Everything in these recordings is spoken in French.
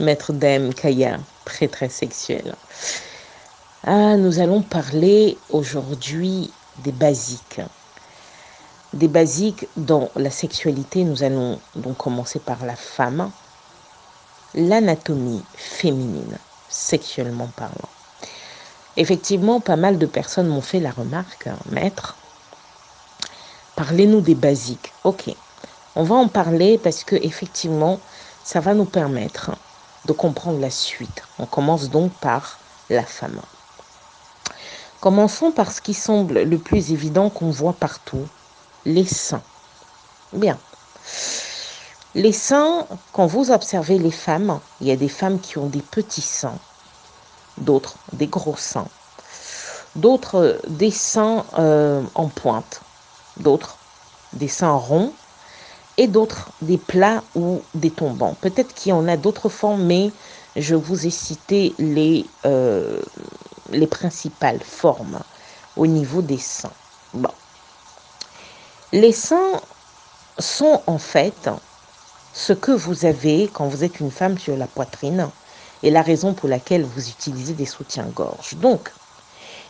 Maître Dame Kaya, très sexuel. Ah, nous allons parler aujourd'hui des basiques. Des basiques dans la sexualité. Nous allons donc commencer par la femme. L'anatomie féminine, sexuellement parlant. Effectivement, pas mal de personnes m'ont fait la remarque, maître, parlez-nous des basiques. Ok, on va en parler parce que effectivement, ça va nous permettre de comprendre la suite. On commence donc par la femme. Commençons par ce qui semble le plus évident qu'on voit partout, les seins. Bien. Les seins, quand vous observez les femmes, il y a des femmes qui ont des petits seins, d'autres des gros seins, d'autres des seins en pointe, d'autres des seins ronds et d'autres des plats ou des tombants. Peut-être qu'il y en a d'autres formes, mais je vous ai cité les principales formes au niveau des seins. Bon. Les seins sont en fait ce que vous avez quand vous êtes une femme sur la poitrine et la raison pour laquelle vous utilisez des soutiens-gorge. Donc,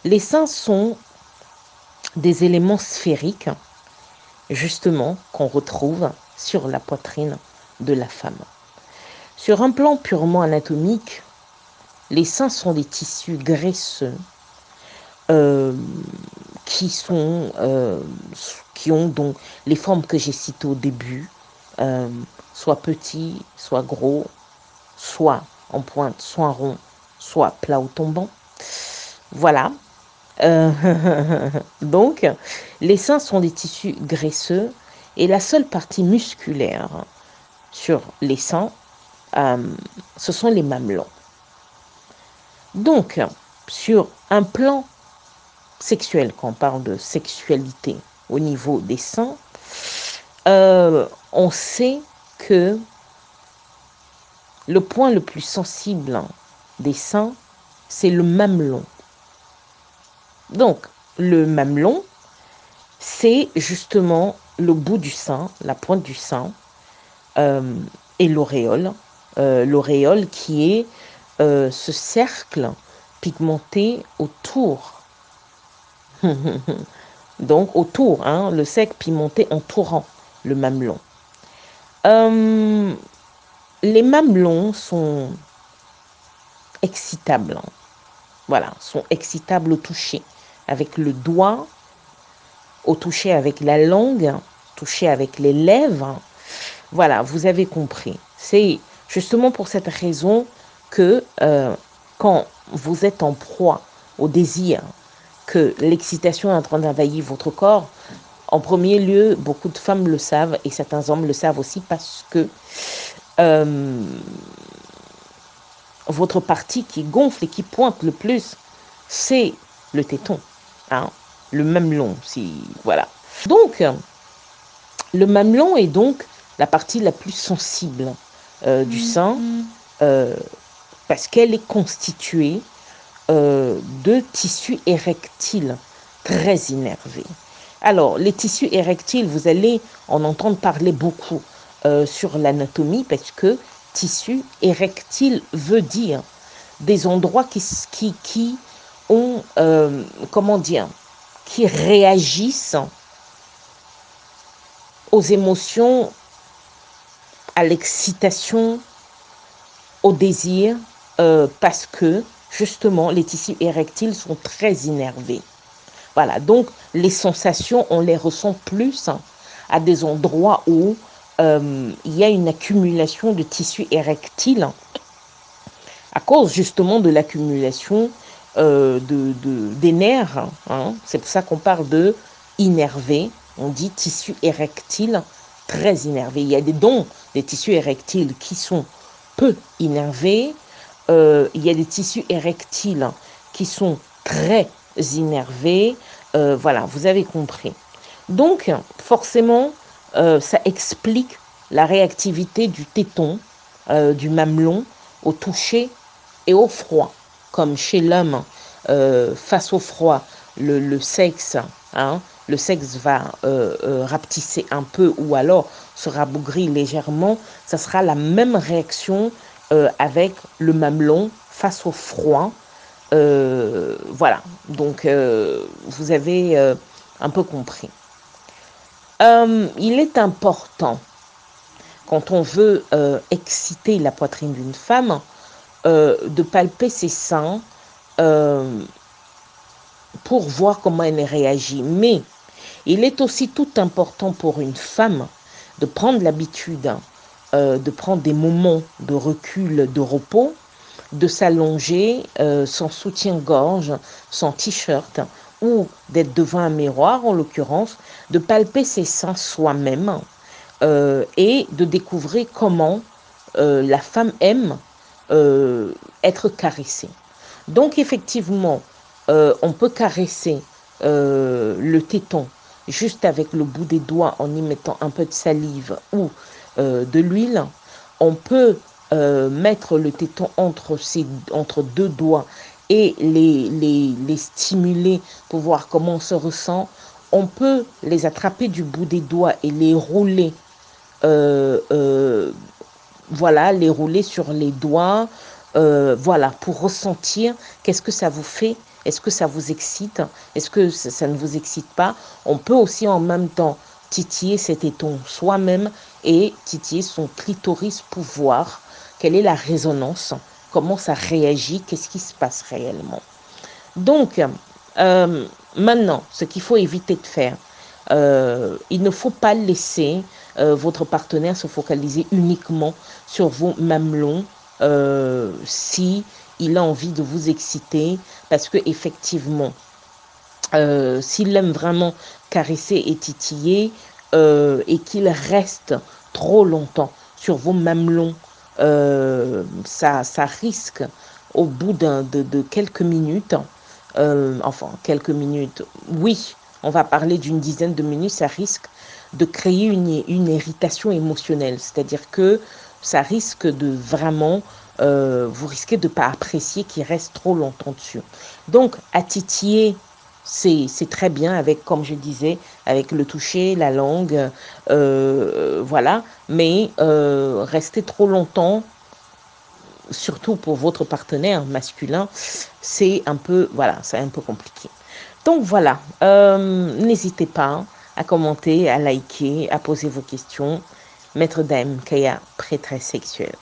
les seins sont des éléments sphériques, justement, qu'on retrouve sur la poitrine de la femme. Sur un plan purement anatomique, les seins sont des tissus graisseux qui ont donc les formes que j'ai citées au début, soit petits, soit gros, soit en pointe, soit rond, soit plat ou tombant. Voilà. Donc, les seins sont des tissus graisseux et la seule partie musculaire sur les seins, ce sont les mamelons. Donc, sur un plan sexuel, quand on parle de sexualité au niveau des seins, on sait que le point le plus sensible des seins, c'est le mamelon. Donc, le mamelon, c'est justement le bout du sein, la pointe du sein, et l'auréole. L'auréole qui est ce cercle pigmenté autour. Donc, autour, hein, le cercle pigmenté entourant le mamelon. Les mamelons sont excitables. Voilà, sont excitables au toucher. Avec le doigt, au toucher avec la langue, toucher avec les lèvres. Voilà, vous avez compris. C'est justement pour cette raison que quand vous êtes en proie au désir, que l'excitation est en train d'envahir votre corps, en premier lieu, beaucoup de femmes le savent et certains hommes le savent aussi parce que votre partie qui gonfle et qui pointe le plus, c'est le téton, hein, le mamelon, voilà. Donc, le mamelon est donc la partie la plus sensible du sein parce qu'elle est constituée de tissus érectiles très innervés. Alors, les tissus érectiles, vous allez en entendre parler beaucoup sur l'anatomie parce que tissu érectile veut dire des endroits qui ont, comment dire, qui réagissent aux émotions, à l'excitation, au désir, parce que justement les tissus érectiles sont très innervés. Voilà, donc les sensations, on les ressent plus à des endroits où il y a une accumulation de tissus érectiles à cause justement de l'accumulation des nerfs. Hein. C'est pour ça qu'on parle de innervé. On dit tissu érectile très innervé. Il y a des tissus érectiles qui sont peu innervés. Il y a des tissus érectiles qui sont très innervés. Voilà, vous avez compris. Donc, forcément, ça explique la réactivité du téton, du mamelon, au toucher et au froid. Comme chez l'homme, face au froid, le sexe, hein, le sexe va rapetisser un peu ou alors se rabougrir légèrement. Ça sera la même réaction avec le mamelon face au froid. Voilà, donc vous avez un peu compris. Il est important, quand on veut exciter la poitrine d'une femme, de palper ses seins pour voir comment elle réagit. Mais il est aussi tout important pour une femme de prendre l'habitude de prendre des moments de recul, de repos, de s'allonger sans soutien-gorge, sans t-shirt, ou d'être devant un miroir, en l'occurrence, de palper ses seins soi-même et de découvrir comment la femme aime être caressée. Donc effectivement, on peut caresser le téton juste avec le bout des doigts en y mettant un peu de salive ou de l'huile. On peut mettre le téton entre deux doigts et les stimuler pour voir comment on se ressent. On peut les attraper du bout des doigts et les rouler euh, euh, voilà, les rouler sur les doigts, voilà, pour ressentir qu'est-ce que ça vous fait, est-ce que ça vous excite, est-ce que ça ne vous excite pas. On peut aussi en même temps titiller ses tétons soi-même et titiller son clitoris pour voir quelle est la résonance, comment ça réagit, qu'est-ce qui se passe réellement. Donc, maintenant, ce qu'il faut éviter de faire, il ne faut pas laisser votre partenaire se focaliser uniquement sur vos mamelons si il a envie de vous exciter, parce que effectivement, s'il aime vraiment caresser et titiller et qu'il reste trop longtemps sur vos mamelons, ça risque au bout de quelques minutes, enfin quelques minutes, oui, on va parler d'une dizaine de minutes, ça risque de créer une irritation émotionnelle, c'est-à-dire que ça risque de vraiment, vous risquez de ne pas apprécier qu'il reste trop longtemps dessus. Donc, à titiller, c'est très bien avec, comme je disais, avec le toucher, la langue, voilà. Mais rester trop longtemps, surtout pour votre partenaire masculin, c'est un peu, voilà, c'est un peu compliqué. Donc voilà, n'hésitez pas à commenter, à liker, à poser vos questions. Maître Dame Kaya, prêtresse sexuelle.